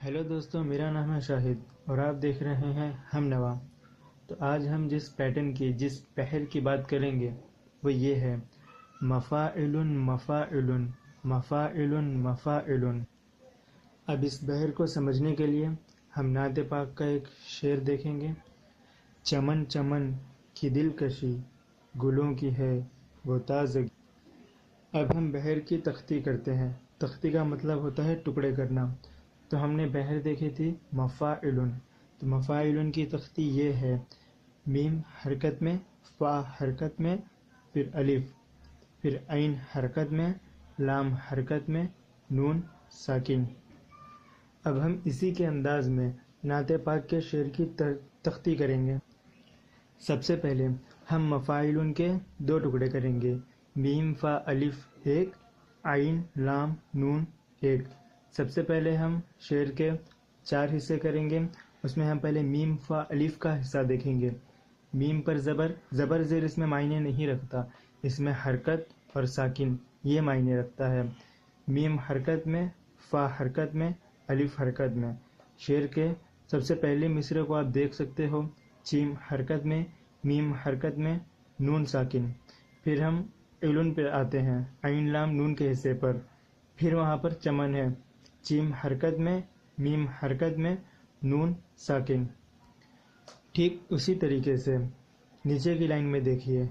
Hello दोस्तों, मेरा नाम है शाहिद और आप देख रहे हैं हम नवा। तो आज हम जिस पैटर्न की जिस पहर की बात करेंगे वो ये है मफ़ाइलुन मफ़ाइलुन मफ़ाइलुन मफ़ाइलुन। अब इस बहर को समझने के लिए हम नात पाक का एक शेर देखेंगे। चमन चमन की दिलकशी गुलों की है वो ताज़गी। अब हम बहर की तख्ती करते हैं। तख्ती का मतलब होता है टुकड़े करना। तो हमने बहर देखी थी मफ़ाइलुन। तो मफ़ाइलुन की तख्ती ये है, मीम हरकत में, फ़ा हरकत में, फिर अलिफ, फिर ऐन हरकत में, लाम हरकत में, नून साकिन। अब हम इसी के अंदाज में नाते पाक के शेर की तख्ती करेंगे। सबसे पहले हम मफ़ाइलुन के दो टुकड़े करेंगे, मीम फ़ा अलिफ एक, आइन लाम नून एक। सबसे पहले हम शेर के 4 हिस्से करेंगे। उसमें हम पहले मीम फ़ा अलिफ का हिस्सा देखेंगे। मीम पर ज़बर ज़ेर इसमें मायने नहीं रखता, इसमें हरकत और साकिन ये मायने रखता है। मीम हरकत में, फ़ा हरकत में, अलिफ हरकत में। शेर के सबसे पहले मिसरे को आप देख सकते हो, चीम हरकत में, मीम हरकत में, नून साकिन। फिर हम इलुन पे आते हैं, आइन लाम नून के हिस्से पर। फिर वहाँ पर चमन है, चीम हरकत में, मीम हरकत में, नून साकिन। ठीक उसी तरीके से नीचे की लाइन में देखिए,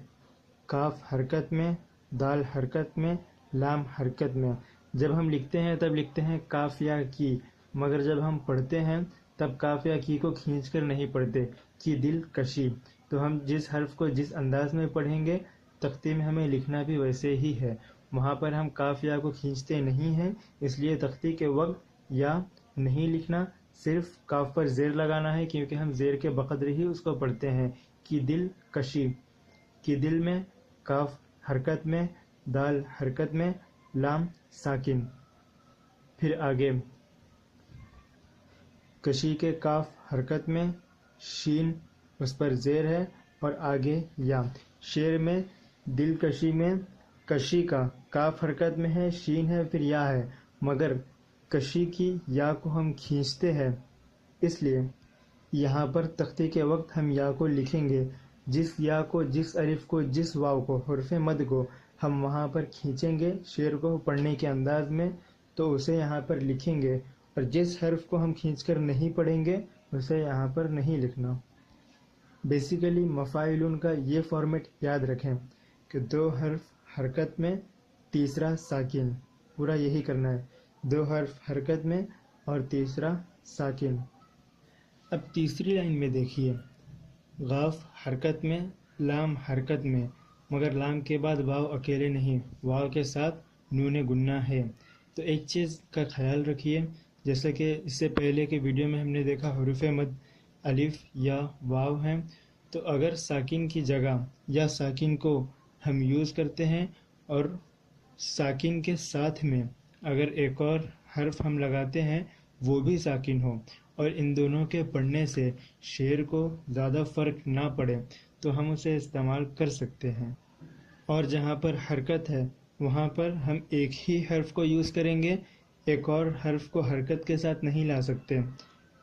काफ हरकत में, दाल हरकत में, लाम हरकत में। जब हम लिखते हैं तब लिखते हैं काफ या की, मगर जब हम पढ़ते हैं तब काफ या की को खींचकर नहीं पढ़ते, की दिल कशी। तो हम जिस हर्फ को जिस अंदाज में पढ़ेंगे तख्ती में हमें लिखना भी वैसे ही है। वहाँ पर हम काफ या को खींचते नहीं हैं, इसलिए तख्ती के वक्त या नहीं लिखना, सिर्फ काफ पर ज़ेर लगाना है, क्योंकि हम ज़ेर के बक़द्र ही उसको पढ़ते हैं। की दिल कशी, की दिल में, काफ हरकत में, दाल हरकत में, लाम साकिन। फिर आगे कशी के काफ हरकत में, शीन उस पर ज़ेर है और आगे या। शेर में दिल कशी में कशी का काफ हरकत में है, शीन है, फिर या है, मगर कशी की या को हम खींचते हैं, इसलिए यहाँ पर तख्ती के वक्त हम या को लिखेंगे। जिस या को, जिस अलिफ को, जिस वाव को, हुर्फ़े मद को हम वहाँ पर खींचेंगे शेर को पढ़ने के अंदाज में, तो उसे यहाँ पर लिखेंगे। और जिस हर्फ को हम खींचकर नहीं पढ़ेंगे उसे यहाँ पर नहीं लिखना। बेसिकली मफ़ाइलुन का ये फॉर्मेट याद रखें कि 2 हर्फ हरकत में, तीसरा साकिन, पूरा यही करना है। 2 हर्फ हरकत में और तीसरा साकिन। अब तीसरी लाइन में देखिए, गाफ हरकत में, लाम हरकत में, मगर लाम के बाद वाव अकेले नहीं, वाव के साथ नून गुन्ना है। तो एक चीज़ का ख्याल रखिए, जैसे कि इससे पहले के वीडियो में हमने देखा हुरूफ़ मद अलिफ या वाव हैं, तो अगर साकिन की जगह या साकिन को हम यूज़ करते हैं और साकिन के साथ में अगर एक और हर्फ हम लगाते हैं वो भी साकिन हो और इन दोनों के पढ़ने से शेर को ज़्यादा फ़र्क ना पड़े, तो हम उसे इस्तेमाल कर सकते हैं। और जहाँ पर हरकत है वहाँ पर हम एक ही हर्फ को यूज़ करेंगे, एक और हर्फ को हरकत के साथ नहीं ला सकते।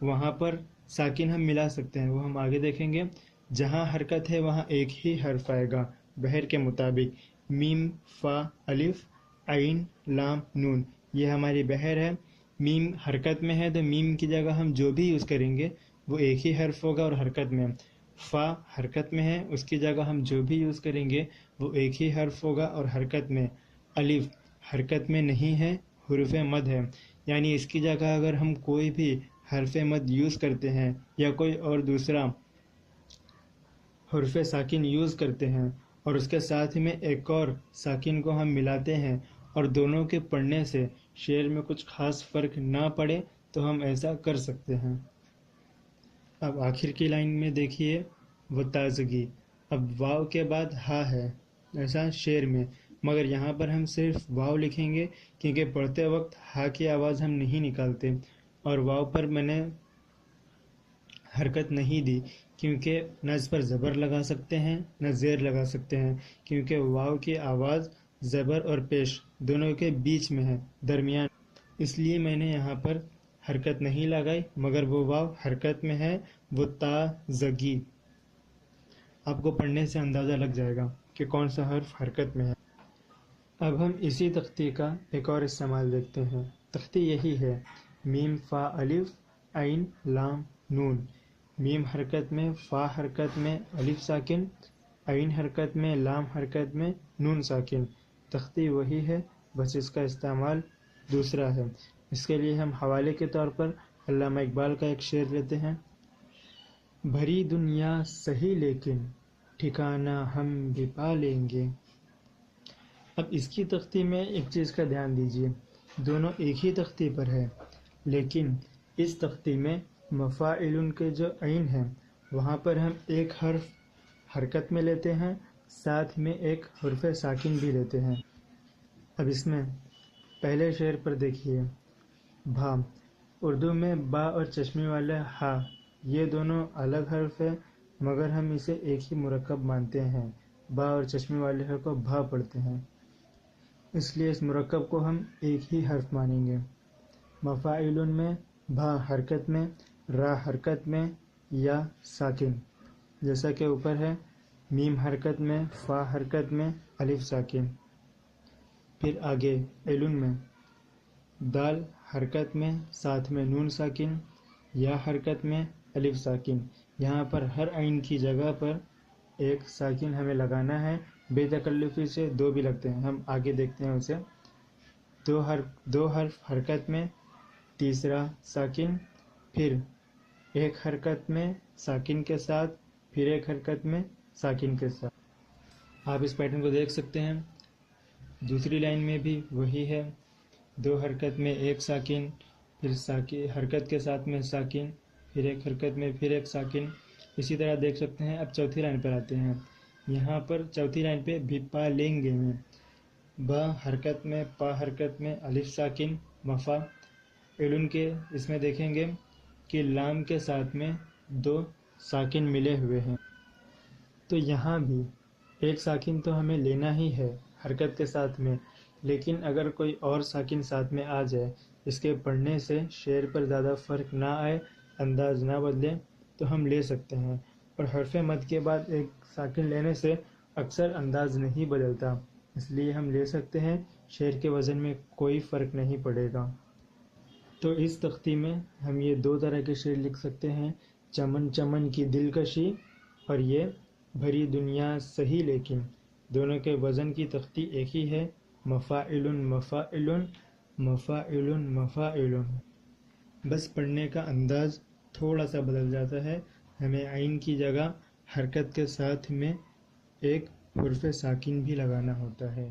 वहाँ पर साकिन हम मिला सकते हैं, वो हम आगे देखेंगे। जहाँ हरकत है वहाँ एक ही हर्फ आएगा बहर के मुताबिक, मीम फ़ा अलिफ आइन लाम नून, ये हमारी बहर है। मीम हरकत में है तो मीम की जगह हम जो भी यूज़ करेंगे वो एक ही हर्फ होगा और हरकत में। फ़ा हरकत में है, उसकी जगह हम जो भी यूज़ करेंगे वो एक ही हर्फ होगा और हरकत में। अलिफ हरकत में नहीं है, हुरूफ़ मद है, यानी इसकी जगह अगर हम कोई भी हर्फ मद यूज़ करते हैं या कोई और दूसरा हुर्फ़ साकिन यूज़ करते हैं और उसके साथ में एक और साकिन को हम मिलाते हैं और दोनों के पढ़ने से शेर में कुछ ख़ास फ़र्क ना पड़े, तो हम ऐसा कर सकते हैं। अब आखिर की लाइन में देखिए, वो ताज़गी। अब वाव के बाद हा है ऐसा शेर में, मगर यहाँ पर हम सिर्फ वाव लिखेंगे क्योंकि पढ़ते वक्त हा की आवाज़ हम नहीं निकालते और वाव पर मैंने हरकत नहीं दी क्योंकि न इस पर ज़बर लगा सकते हैं न ज़ेर लगा सकते हैं, क्योंकि वाव की आवाज़ ज़बर और पेश दोनों के बीच में है, दरमियान, इसलिए मैंने यहाँ पर حرکت نہیں لگائی مگر وہ واو حرکت میں ہے، وہ تا زگی. آپ کو پڑھنے سے اندازہ لگ جائے گا کہ کون سا حرف حرکت میں ہے. اب ہم اسی تختی کا ایک اور استعمال دیکھتے ہیں. تختی یہی ہے، میم فا الف عین لام نون. میم حرکت میں، فا حرکت میں، الف ساکن، عین حرکت میں، لام حرکت میں، نون ساکن. تختی وہی ہے، بس اس کا استعمال دوسرا ہے. اس کے لیے ہم حوالے کے طور پر علامہ اقبال کا ایک شعر لیتے ہیں. بھری دنیا سہی لیکن ٹھکانہ ہم بھی پا لیں گے. اب اس کی تختی میں ایک چیز کا دھیان دیجیے، دونوں ایک ہی تختی پر ہے، لیکن اس تختی میں مفاعل کے جو عین ہیں وہاں پر ہم ایک حرف حرکت میں لیتے ہیں، ساتھ میں ایک حرف ساکن بھی لیتے ہیں. اب اس میں پہلے شعر پر دیکھیے، بھا. اردو میں با اور چشمے والا ہا یہ دونوں الگ حرف ہے، مگر ہم اسے ایک ہی مرکب مانتے ہیں. با اور چشمے والے حرف کو بھا پڑھتے ہیں، اس لیے اس مرکب کو ہم ایک ہی حرف مانیں گے. مفاعل میں بھا حرکت میں، را حرکت میں، یا ساکن، جیسا کہ اوپر ہے. میم حرکت میں، فا حرکت میں، الف ساکن. پھر آگے علن میں دال حرکت میں، ساتھ میں نون ساکن، یا حرکت میں، الف ساکن. یہاں پر ہر عین کی جگہ پر ایک ساکن ہمیں لگانا ہے، بے تکلفی سے دو بھی لگتے ہیں، ہم آگے دیکھتے ہیں اسے. دو حرف حرکت میں، تیسرا ساکن، پھر ایک حرکت میں ساکن کے ساتھ، پھر ایک حرکت میں ساکن کے ساتھ. آپ اس پیٹرن کو دیکھ سکتے ہیں. دوسری لائن میں بھی وہی ہے، دو حرکت میں ایک ساکن، پھر حرکت کے ساتھ میں ساکن، پھر ایک حرکت میں پھر ایک ساکن. اسی طرح دیکھ سکتے ہیں. اب چوتھی لائن پر آتے ہیں. یہاں پر چوتھی لائن پہ بھی پا لیں گے میں با حرکت میں، پا حرکت میں، الف ساکن، مفا. علن کے اس میں دیکھیں گے کہ لام کے ساتھ میں دو ساکن ملے ہوئے ہیں، تو یہاں بھی ایک ساکن تو ہمیں لینا ہی ہے حرکت کے ساتھ میں، لیکن اگر کوئی اور ساکن ساتھ میں آ جائے، اس کے پڑھنے سے شعر پر زیادہ فرق نہ آئے، انداز نہ بدلے، تو ہم لے سکتے ہیں. اور حرف مد کے بعد ایک ساکن لینے سے اکثر انداز نہیں بدلتا، اس لیے ہم لے سکتے ہیں، شعر کے وزن میں کوئی فرق نہیں پڑے گا. تو اس تختی میں ہم یہ دو طرح کے شعر لکھ سکتے ہیں، چمن چمن کی دلکشی، اور یہ بھری دنیا سہی لیکن. دونوں کے وزن کی تختی ایک ہی ہے، مفاعل مفاعل مفاعل مفاعل. بس پڑھنے کا انداز تھوڑا سا بدل جاتا ہے، ہمیں عین کی جگہ حرکت کے ساتھ میں ایک حرف ساکن بھی لگانا ہوتا ہے.